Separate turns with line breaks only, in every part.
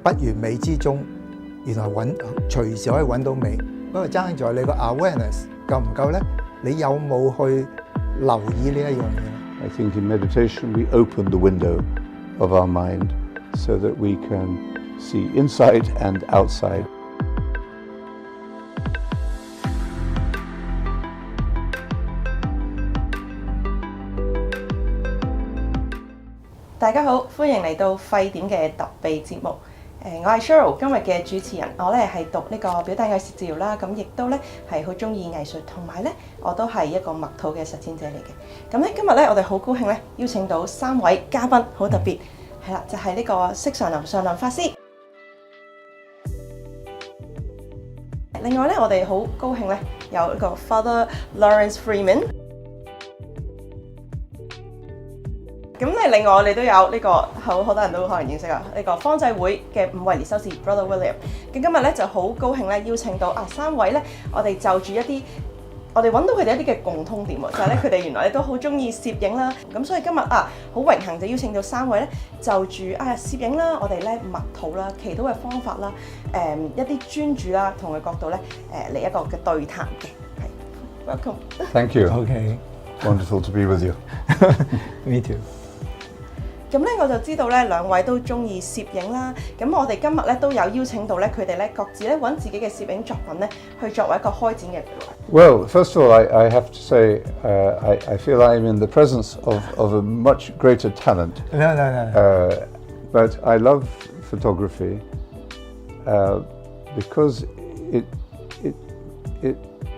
不完美之中，原來隨時可以揾到美。不過爭在你個 awareness 夠唔夠呢？你有冇去留意呢一樣嘢？
I think in meditation we open the window of our mind so that we can see inside and outside.
大家好，歡迎嚟到沸點嘅特備節目。我係 Cheryl， 今日嘅主持人。我咧係讀呢個表達藝術治療啦，咁亦都咧係好中意藝術，同埋咧我都係一個默禱嘅實踐者嚟嘅。咁咧今日咧我哋好高興咧邀請到3位嘉賓，好特別係啦，就係呢個釋常霖法師。另外咧我哋好高興咧有呢個 Father Laurence Freeman。咁咧，另外我哋都有呢個好多人都可能認識啊，呢個方濟會嘅5位列修士 Brother William。咁今日咧就好高興咧邀請到3位咧，我哋就住一啲我哋揾到佢哋一啲嘅共通點喎，就係咧佢哋原來咧都好中意攝影啦。咁所以今日好榮幸就邀請到3位咧，就住攝影啦，我哋咧默禱啦、祈禱嘅方法啦、一啲專注啦同嘅角度咧嚟一個嘅對談嘅。係 ，welcome。Thank
you.
Okay.
Wonderful to be with you.
Me too.
咁咧我就知道咧2位都中意攝影啦，咁我哋今日咧都有邀請到咧佢哋咧各自咧揾自己嘅攝影作品咧去作為一個開展嘅。
Well, first of all, I have to say I feel I'm in the presence of a much greater talent.
No.
But I love photography because it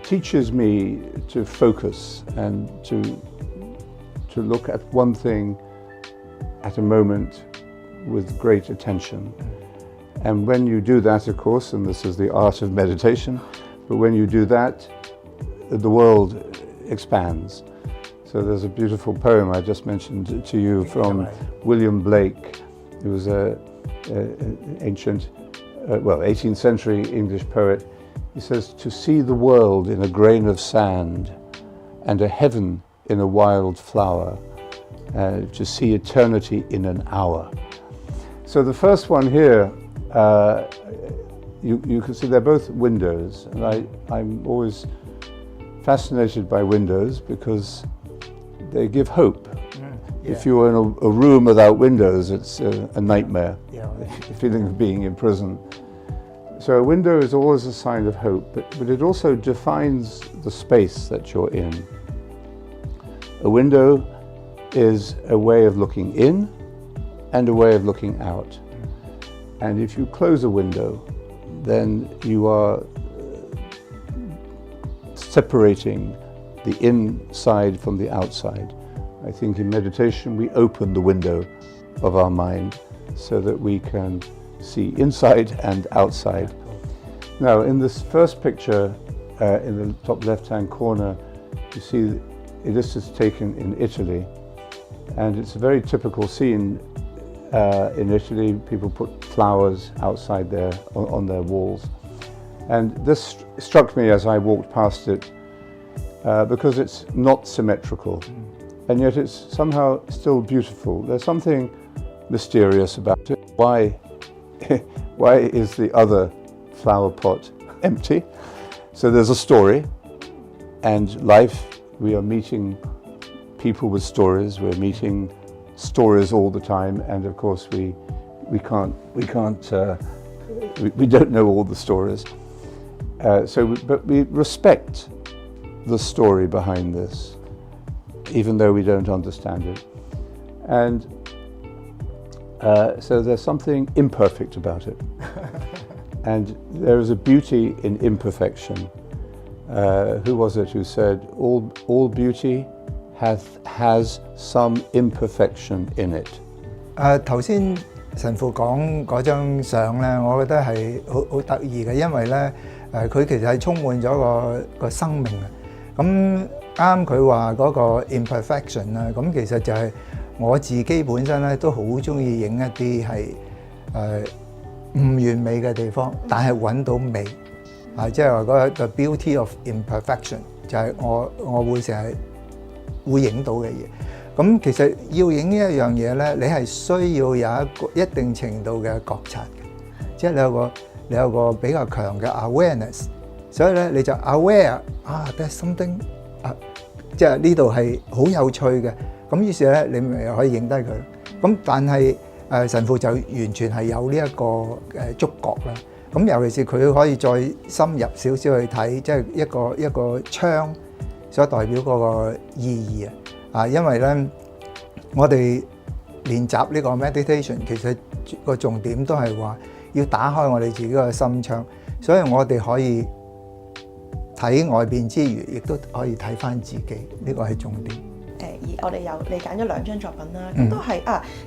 teaches me to focus and to look at one thing at a moment with great attention. And when you do that, of course, and this is the art of meditation, but when you do that, the world expands. So there's a beautiful poem I just mentioned to you from William Blake, who was an ancient, 18th century English poet. He says, "To see the world in a grain of sand and a heaven in a wild flower, to see eternity in an hour." So the first one here, you can see they're both windows, and I'm always fascinated by windows because they give hope. Yeah. If you're in a room without windows, it's a nightmare. Yeah. The feeling of being in prison. So a window is always a sign of hope, but it also defines the space that you're in. A window is a way of looking in and a way of looking out. And if you close a window, then you are separating the inside from the outside. I think in meditation we open the window of our mind so that we can see inside and outside. Now in this first picture in the top left-hand corner, you see this is taken in Italy. And it's a very typical scene in Italy. People put flowers outside there on their walls. And this struck me as I walked past it because it's not symmetrical. And yet it's somehow still beautiful. There's something mysterious about it. Why is the other flower pot empty? So there's a story, and life, we are meeting people with stories. We're meeting stories all the time, and of course we don't know all the stories. But we respect the story behind this, even though we don't understand it. And so there's something imperfect about it, and there is a beauty in imperfection. Who was it who said, "All beauty has some imperfection in it"?
頭先神父講嗰張相咧，我覺得係好得意嘅，因為咧佢其實係充滿咗個生命啊。咁啱佢話嗰個 imperfection 啊，咁其實就係我自己本身咧都好中意影一啲係唔完美嘅地方，但係揾到美啊，即係話嗰個 the beauty of imperfection 就係我會成日會影到嘅嘢。咁其實要影呢一樣嘢咧，你係需要有一定程度嘅覺察嘅。即係你有個比較強嘅 awareness， 所以咧你就 aware there's something 即係呢度係好有趣嘅，咁於是咧你咪可以影低佢。咁但係神父就完全係有呢一個觸覺啦。咁尤其是佢可以再深入少少去睇，即係一個窗所代表嗰個意義因為咧我哋練習呢個 meditation 其實個重點都係話要打開我哋自己個心窗，所以我哋可以睇外邊之餘，亦都可以睇翻自己，呢個係重點。
而我哋你揀咗2張作品啦，咁都係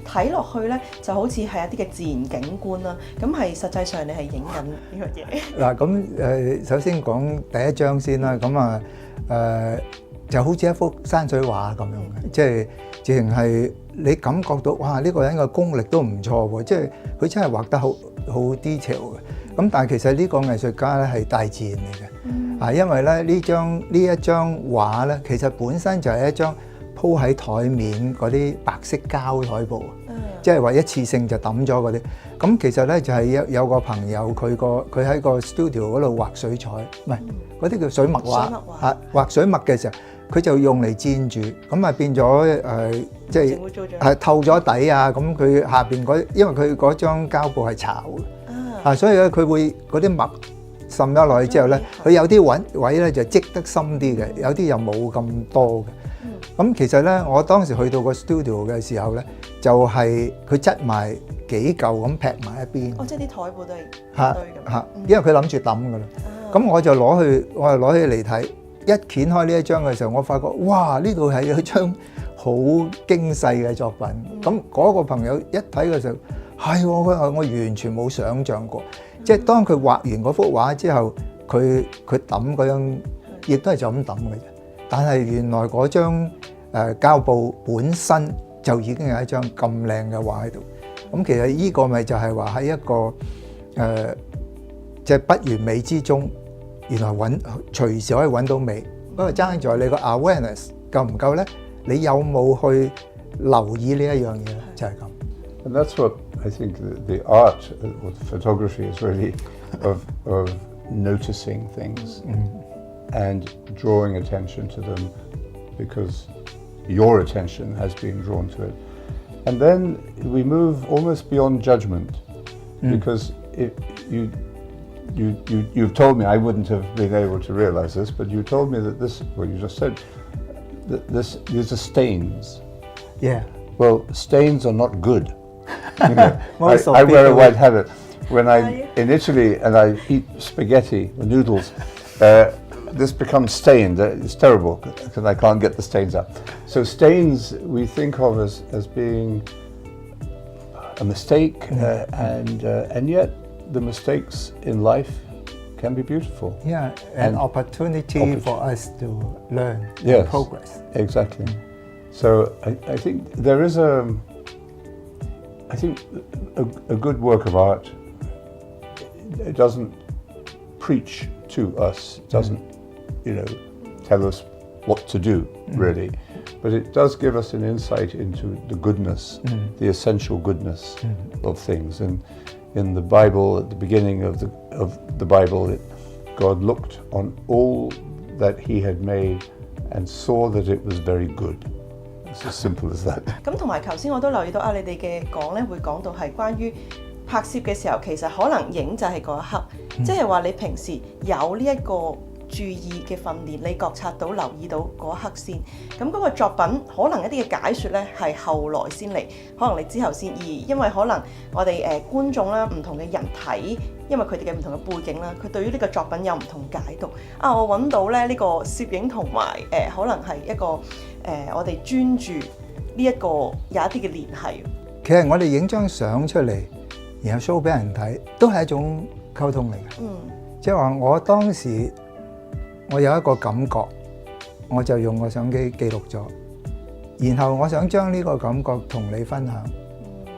睇落去咧就好似係一啲嘅自然景觀啦，咁係實際上你係影緊呢個嘢。嗱
咁首先講第一張先啦，咁就好似一幅山水畫咁樣嘅，即係直情係你感覺到哇呢個人嘅功力都唔錯喎，即係佢真係畫得好 detail 嘅。咁但係其實呢個藝術家咧係大自然嚟嘅，因為咧呢一張畫咧其實本身就係一張鋪喺台面嗰啲白色膠台布，即係話一次性就抌咗嗰啲。咁其實咧就係有個朋友佢喺個 studio 嗰度畫水彩，唔係嗰啲叫水墨畫，畫水墨嘅時候，佢就用嚟煎住，咁變咗即係透咗底咁佢下邊因為佢嗰張膠布係巢嘅，所以咧佢會嗰啲墨滲咗落去之後咧，佢有啲位咧就積得深啲嘅，有啲又冇咁多嘅。咁其實咧，我當時去到個 studio 嘅時候咧，就係佢擠埋幾嚿咁劈埋一邊。
即係啲台布都係堆咁。
因為佢諗住抌噶啦。咁我就攞起嚟睇，一掀開呢一張嘅時候，我發覺哇，呢度係一張好精細嘅作品。咁嗰個朋友一睇嘅時候，係我完全冇想像過。即係當佢畫完嗰幅畫之後，佢抌嗰張，亦都係就咁抌嘅啫。但係原來嗰張膠布本身就已經有一張咁靚嘅畫喺度。咁其實呢個咪就係話喺一個即係不完美之中，原來隨時可以揾到美。不過爭在你個 awareness 夠唔夠咧？你有冇去留意呢一樣嘢咧？就係咁。
And that's what I think the art or the photography is really of noticing things and drawing attention to them because your attention has been drawn to it. And then we move almost beyond judgment because you've told me, I wouldn't have been able to realize this, but you told me that you just said, that these are stains.
Yeah.
Well, stains are not good. I wear a white habit. When I'm in Italy and I eat spaghetti or noodles, this becomes stained. It's terrible because I can't get the stains out. So stains we think of as being a mistake, and yet the mistakes in life can be beautiful.
Yeah, an opportunity for us to learn and progress.
Exactly. So I think there is a good work of art. It doesn't preach to us. It doesn't, tell us what to do, really. But it does give us an insight into the goodness, the essential goodness of things. And in the Bible, at the beginning of the Bible, God looked on all that He had made and saw that it was very good. It's as simple as that.
咁同埋頭先我都留意到你哋嘅講咧，會講到係關於拍攝嘅時候，其實可能影就係嗰一刻，即係話你平時有呢一個注意嘅訓練，你覺察到、留意到嗰一刻先。咁嗰個作品可能一啲嘅解説咧係後來先嚟，可能你之後先因為可能我哋觀眾啦，唔同嘅人睇，因為佢哋嘅唔同嘅背景啦，佢對於呢個作品有唔同解讀。我揾到咧呢個攝影同埋可能係一個我哋專注呢一個有一啲嘅聯繫。
其實我哋影張相出嚟，然後 show 俾人睇，都係一種溝通嚟嘅。即係話我當時我有一個感覺，我就用個相機記錄咗，然後我想將呢個感覺同你分享。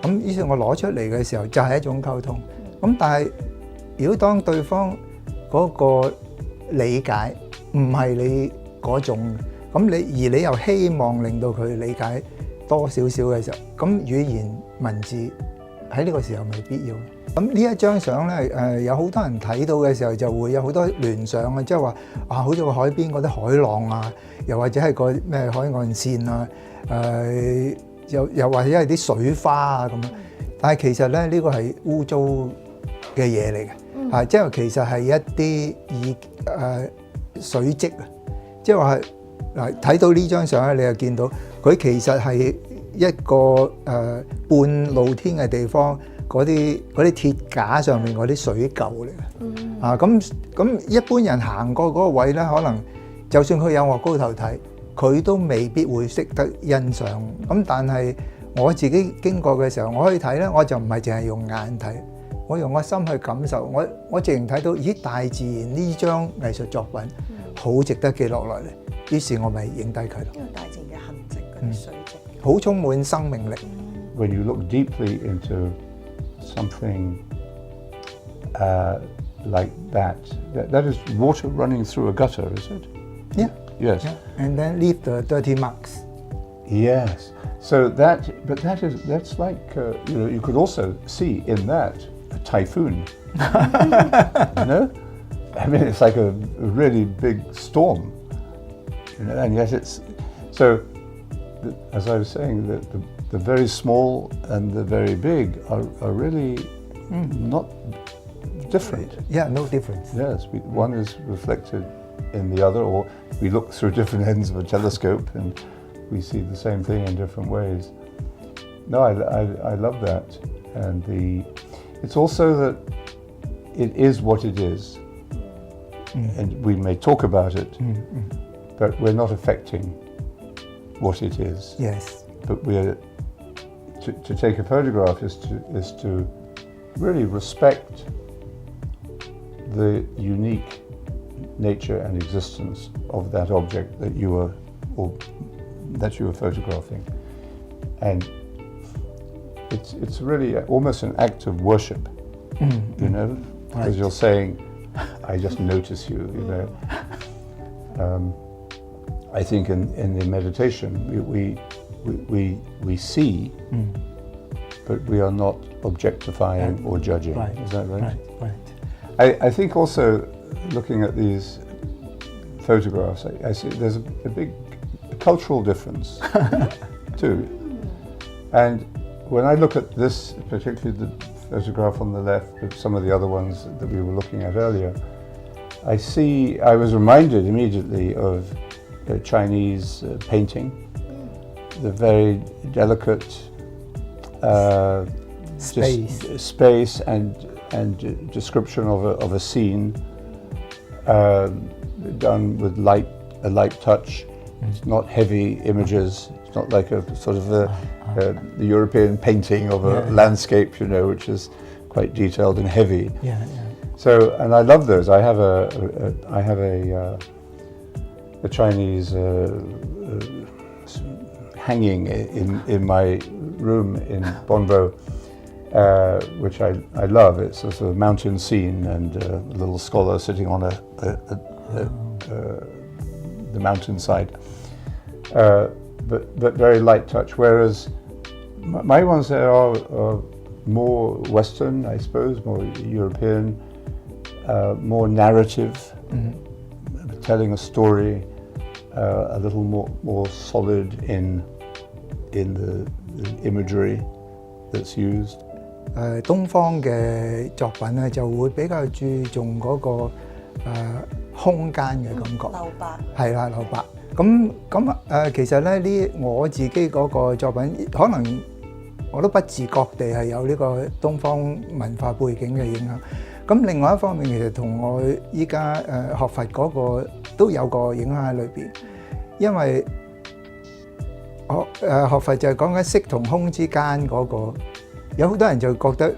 咁於是我攞出嚟嘅時候就係一種溝通。咁但係如果當對方嗰個理解唔係你嗰種，咁你又希望令到佢理解多少少嘅時候，咁語言文字喺呢個時候未必要。咁呢一張相咧，有好多人睇到嘅時候就會有好多聯想啊，即係話啊，好似個海邊嗰啲海浪啊，又或者係個咩海岸線啊，又或者係啲水花啊咁樣。但係其實咧，呢個係污糟嘅嘢嚟嘅，即係其實係一啲水跡啊，即係話嗱睇到呢張相咧，你就見到佢其實係一個半露天嘅地方。嗰啲鐵架上面嗰啲水垢嚟嘅，咁一般人行過嗰個位咧，可能就算佢有我高頭睇，佢都未必會識得欣賞。咁但係我自己經過嘅時候，我可以睇咧，我就唔係淨係用眼睇，我用個心去感受。我直情睇到，咦，大自然呢張藝術作品好值得記落來嚟，於是我咪影低佢咯。
因為大自然嘅痕跡嗰啲水跡，
好充滿生命力。
When you look deeply into something like that is water running through a gutter, is it?
Yeah.
Yes.
Yeah. And then leave the dirty marks.
Yes. So that's like you could also see in that a typhoon. You know, I mean it's like a really big storm. You know, and yet it's so. As I was saying, the very small and the very big are really not different.
Yeah, no difference.
Yes, one is reflected in the other, or we look through different ends of a telescope and we see the same thing in different ways. No, I love that, and it's also that it is what it is, and we may talk about it, but we're not affecting what it is.
Yes.
But to take a photograph is to really respect the unique nature and existence of that object that you were photographing, and it's really almost an act of worship, you know, because you're saying, I just notice you, you know. I think in the meditation we see, but we are not objectifying or judging.
Right.
Is that right?
Right.
I think also looking at these photographs, I see there's a big cultural difference too. And when I look at this, particularly the photograph on the left, but some of the other ones that we were looking at earlier, I was reminded immediately of Chinese painting, the very delicate space and description of a scene done with a light touch. It's not heavy images. It's not like a sort of the European painting of a landscape, you know, which is quite detailed and heavy.
Yeah.
So, and I love those. I have a Chinese hanging in my room in Bonbo, which I love. It's a sort of mountain scene and a little scholar sitting on the mountainside, but very light touch. Whereas my ones there are more Western, I suppose, more European, more narrative, telling a story, a little more solid in the imagery that's used.
東方嘅作品咧就會比較注重嗰個空間嘅感覺，
留白
係啦，留白。咁其實咧我自己嗰個作品，可能我都不自覺地係有呢個東方文化背景嘅影響。咁另外一方面，其實同我依家學佛嗰個都有個影響喺裏邊，因為學佛就係講緊色同空之間嗰個。有好多人就覺得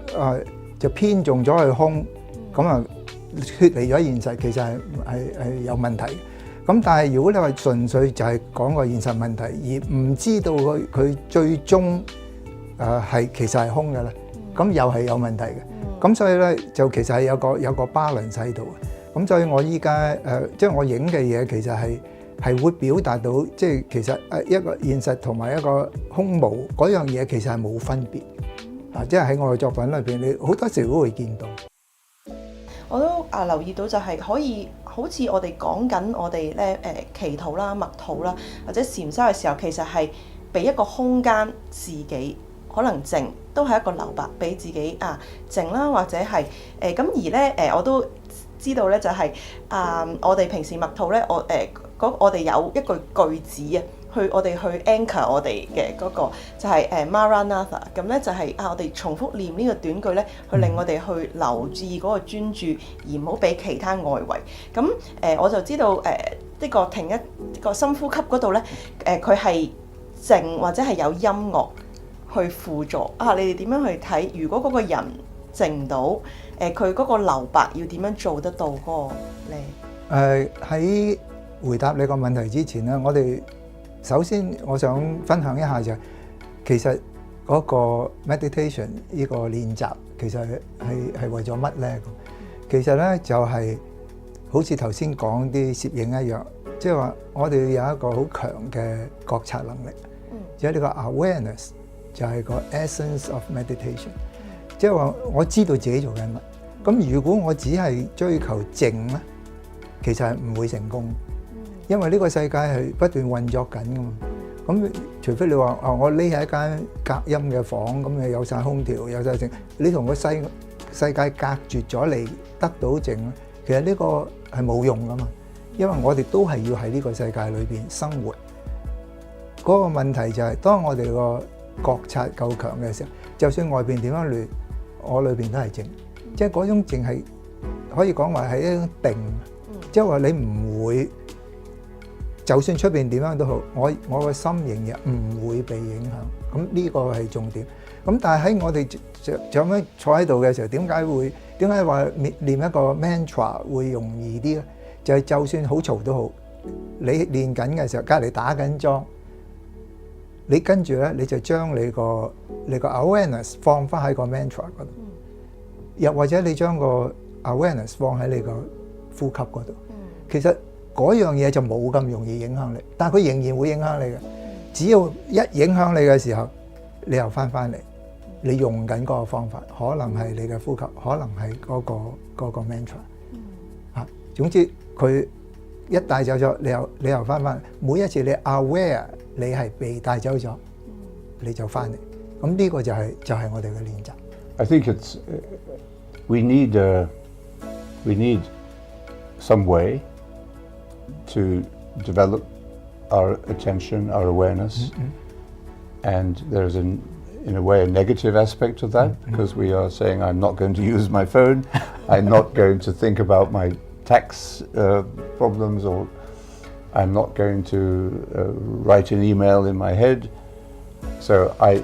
就偏重咗去空，咁啊脫離咗現實，其實係有問題。咁但係如果你話純粹就係講個現實問題，而唔知道佢最終其實係空嘅咧，咁又係有問題嘅。咁所以咧就其實係有個 balance 喺度嘅。咁所以我依家即係我影嘅嘢其實係會表達到，即係其實一個現實同埋一個空無嗰樣嘢其實係冇分別。即係喺我嘅作品裏邊，你好多時都會見到。
我都留意到就係可以好似我哋講緊我哋咧祈禱啦、默禱啦，或者禪修嘅時候，其實係俾一個空間自己可能靜，都係一個留白俾自己靜啦，或者係咁而咧我都知道咧就係我哋平時默禱咧，我哋有一句句子我哋去 anchor 我哋嘅嗰個就係Maranatha， 咁咧就係我哋重複念呢個短句咧，去令我哋去留意嗰個專注，而唔好俾其他外圍。咁我就知道呢個停一個深呼吸嗰度咧，佢係靜或者係有音樂去輔助你哋點樣去睇？如果嗰個人靜唔到，佢嗰個留白要點樣做得到嗰個咧？
喺回答你個問題之前咧，我哋首先我想分享一下就係，其實嗰個 meditation 呢個練習其實係為咗乜咧？其實咧就係好似頭先講啲攝影一樣，即係話我哋有一個好強嘅覺察能力，即係呢個 awareness 就係個 essence of meditation， 即係話我知道自己做緊乜。咁如果我只係追求靜咧，其實係唔會成功。因為呢個世界係不斷運作緊噶嘛，咁除非你話我匿喺一間隔音嘅房，咁你有晒空調，有晒靜，你同個世界隔絕咗嚟得到靜咧，其實呢個係冇用噶嘛，因為我哋都係要喺呢個世界裏邊生活。嗰個問題就係當我哋個覺察夠強嘅時候，就算外邊點樣亂，我裏邊都係靜，即係嗰種靜係可以講話係一種定，即係話你唔會。就算出邊點樣都好，我個心仍然唔會被影響，咁呢個係重點。咁但係喺我哋就咁樣坐喺度嘅時候，點解話念一個 mantra 會容易啲咧？就係就算好嘈都好，你練緊嘅時候，隔離打緊樁，你跟住咧你就將你個 awareness 放翻喺個 mantra 嗰度，又或者你將個 awareness 放喺你個呼吸嗰度，其實。嗰樣嘢就冇咁容易影響你，但係佢仍然會影響你嘅。只要一影響你嘅時候，你又翻嚟，你用緊嗰個方法，可能係你嘅呼吸，可能係嗰個 mantra。總之佢一帶走咗，你又翻嚟。每一次你 aware 你係被帶走咗，你就翻嚟。咁呢個就係我哋嘅練習。
I think it's we need some way to develop our attention, our awareness, and there's in a way a negative aspect of that because we are saying I'm not going to use my phone, I'm not going to think about my tax problems, or I'm not going to write an email in my head. So I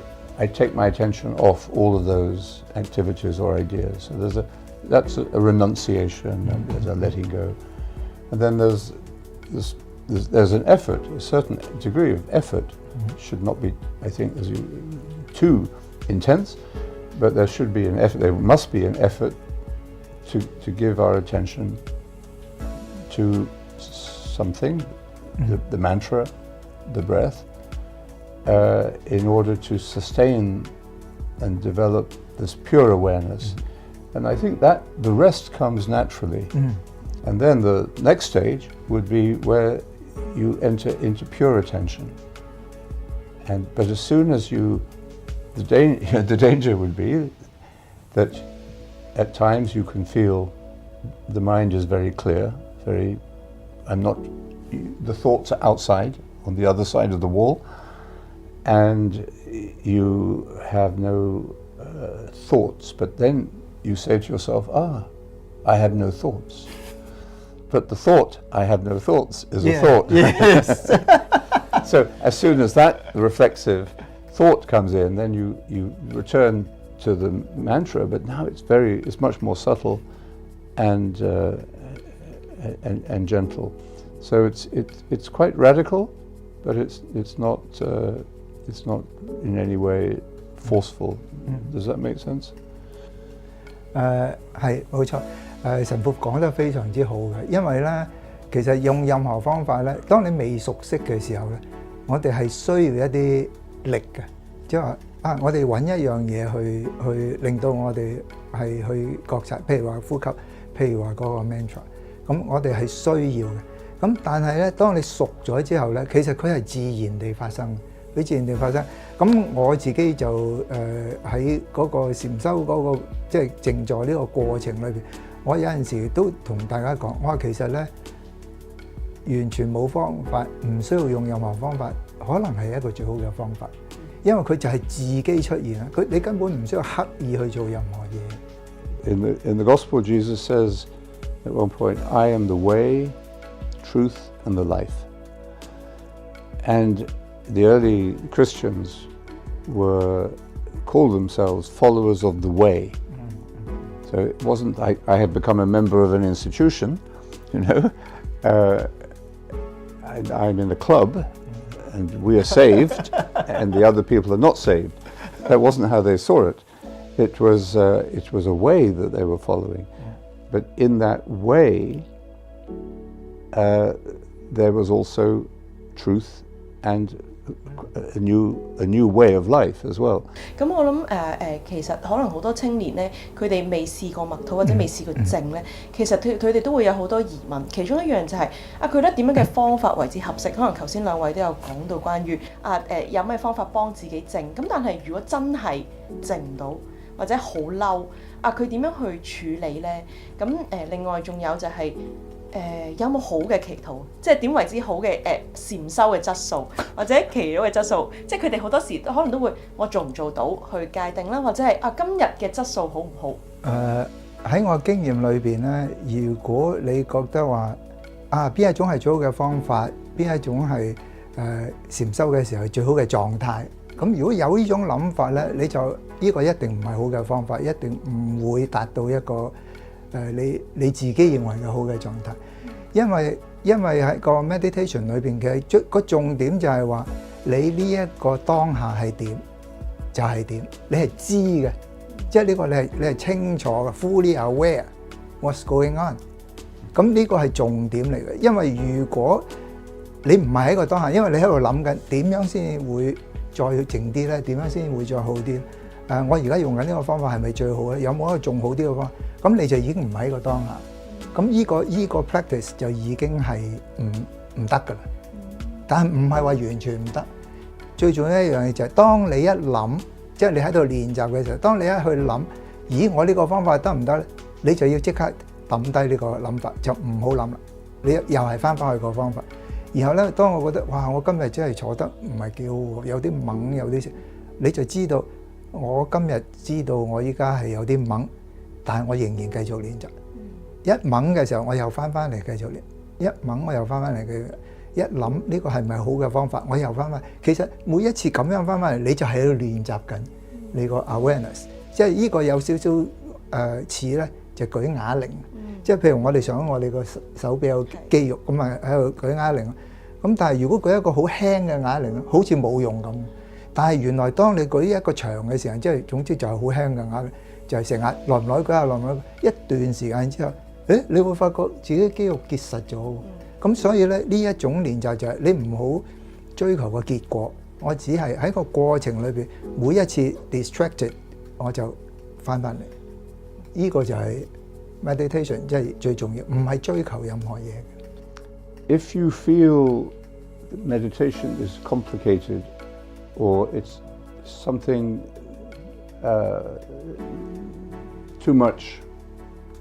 take my attention off all of those activities or ideas. So that's a renunciation, and there's a letting go, and then there's an effort, a certain degree of effort. Should not be, I think, too intense, but there should be an effort. There must be an effort to give our attention to something, the mantra, the breath, in order to sustain and develop this pure awareness. And I think that the rest comes naturally. And then the next stage would be where you enter into pure attention. But as soon as the danger would be that at times you can feel the mind is very clear, the thoughts are outside, on the other side of the wall, and you have no thoughts, but then you say to yourself, I have no thoughts. But the thought, I have no thoughts, is a thought.
Yes.
So as soon as that reflexive thought comes in, then you return to the mantra, but now it's much more subtle and gentle. So it's quite radical, but it's not in any way forceful. Does that make sense?
係冇錯，神父講得非常之好嘅，因為咧，其實用任何方法咧，當你未熟悉嘅時候咧，我哋係需要一啲力嘅，即係話我哋揾一樣嘢去令到我哋係去覺察，譬如話呼吸，譬如話嗰個 mantra， 咁我哋係需要嘅。咁但係咧，當你熟咗之後咧，其實佢係自然地發生，佢自然地發生。咁我自己就喺嗰個禪修嗰個即係靜坐呢個過程裏邊，我有陣時都同大家講，我話其實咧完全冇方法，唔需要用任何方法，可能係一個最好嘅方法。因為佢就係自己出現啦，你根本唔需要刻意去做任何嘢。
In the Gospel, Jesus says at one point, "I am the way, truth, and the life." And the early Christians called themselves followers of the way. So it wasn't like I had become a member of an institution, you know. I'm in a club. And we are saved, and the other people are not saved. That wasn't how they saw it. It was a way that they were following. But in that way, there was also truth and a new way of life as well.
咁我諗其實可能好多青年咧，佢哋未試過默禱或者未試過靜咧，其實佢哋都會有好多疑問。其中一樣就係佢覺得點樣嘅方法為之合適？可能頭先兩位都有講到關於有咩方法幫自己靜。咁但係如果真係靜唔到或者好嬲佢點樣去處理咧？咁另外仲有就係有冇好嘅祈禱？即係點為之好嘅禪修嘅質素，或者祈禱嘅質素？即係佢哋好多時可能都會，我做唔做到去界定啦，或者係今日嘅質素好唔好？
喺我經驗裏邊咧，如果你覺得話邊一種係最好嘅方法，邊一種係禪修嘅時候最好嘅狀態，咁如果有呢種諗法咧，你就呢個一定唔係好嘅方法，一定唔會達到一個你自己認為嘅好嘅狀態，因為喺個 meditation 裏邊嘅個重點就係話你呢一個當下係點就係點，你係知嘅，即係呢個你係清楚嘅 ，fully aware what's going on。咁呢個係重點嚟嘅，因為如果你唔係喺個當下，因為你喺度諗緊點樣先會再靜啲咧，點樣先會再好啲？我而家用緊呢個方法係咪最好咧？有冇一個仲好啲嘅方法？咁你就已經唔喺個當下，咁依個 practice 就已經係唔得㗎啦。但係唔係話完全唔得。最重要一樣嘢就係當你一諗，即係你喺度練習嘅時候，當你一去諗，咦我呢個方法得唔得咧？你就要即刻抌低呢個諗法，就唔好諗啦。你又係翻去個方法。然後咧，當我覺得哇，我今日真係坐得唔係幾好喎，有啲懵，有啲你就知道我今日知道我依家係有啲懵。但係我仍然繼續練習，一懵嘅時候我又翻嚟繼續練，一懵我又翻嚟繼續練，一諗呢個係咪好嘅方法，我又翻返。其實每一次咁樣翻返嚟，你就喺度練習緊你個 awareness， 即係呢個有少少似咧就舉啞鈴，即係譬如我哋想我哋個手臂有肌肉咁啊喺度舉啞鈴，咁但係如果舉一個好輕嘅啞鈴，好似冇用咁。但係原來當你舉一個長嘅時候，即係總之就係好輕嘅啞鈴。就係成日耐唔耐舉下，耐唔耐一段時間之後，你會發覺自己肌肉結實咗。咁所以咧呢一種練習就係你唔好追求個結果，我只係喺個過程裏邊每一次 distracted 我就翻嚟。呢個就係 meditation 即係最重要，唔係追求任何嘢。
If you feel meditation is complicated or it's something too much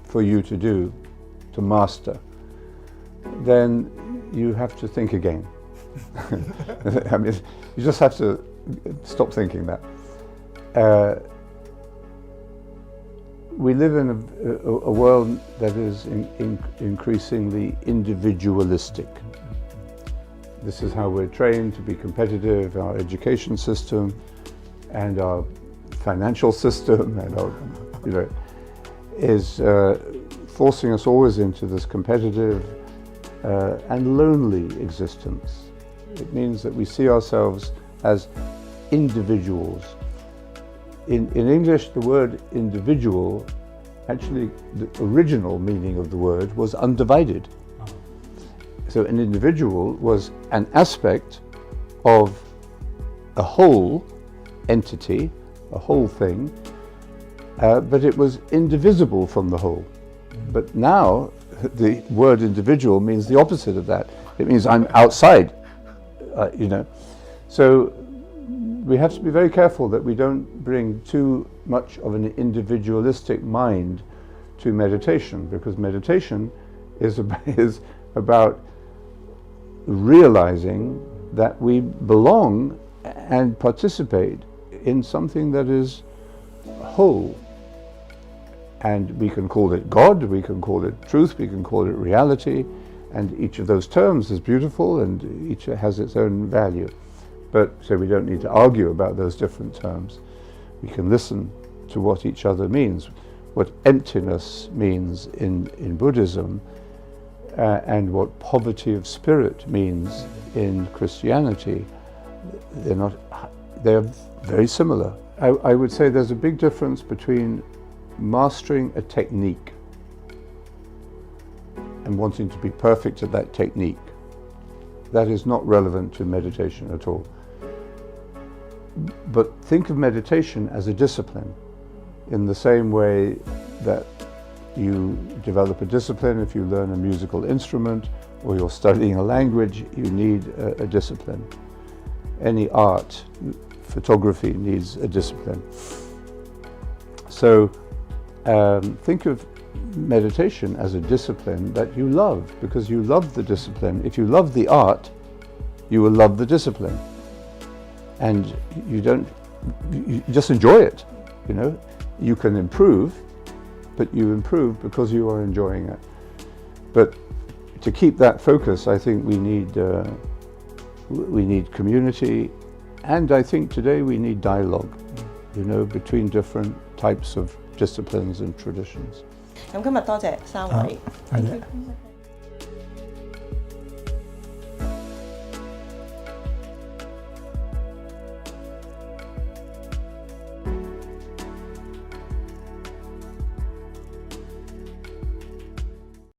for you to do, to master, then you have to think again. I mean, you just have to stop thinking that. We live in a world that is increasingly individualistic. This is how we're trained to be competitive, our education system and our financial system and our, is forcing us always into this competitive and lonely existence. It means that we see ourselves as individuals. In English, the word individual, actually the original meaning of the word was undivided. So an individual was an aspect of a whole entity, a whole thing, but it was indivisible from the whole. But now, the word individual means the opposite of that. It means I'm outside, you know. So we have to be very careful that we don't bring too much of an individualistic mind to meditation, because meditation is about realizing that we belong and participate in something that is whole. And we can call it God, we can call it truth, we can call it reality, and each of those terms is beautiful and each has its own value. But so we don't need to argue about those different terms. We can listen to what each other means, what emptiness means in Buddhism, and what poverty of spirit means in Christianity. They're very similar. I would say there's a big difference between mastering a technique and wanting to be perfect at that technique. That is not relevant to meditation at all. But think of meditation as a discipline, in the same way that you develop a discipline if you learn a musical instrument or you're studying a language, you need a discipline. Any art, photography needs a discipline. So think of meditation as a discipline that you love, because you love the discipline. If you love the art, you will love the discipline. And you just enjoy it, you know. You can improve, but you improve because you are enjoying it. But to keep that focus, I think we need community, and I think today we need dialogue, you know, between different types of disciplines and traditions.
咁今日多謝三位。
係。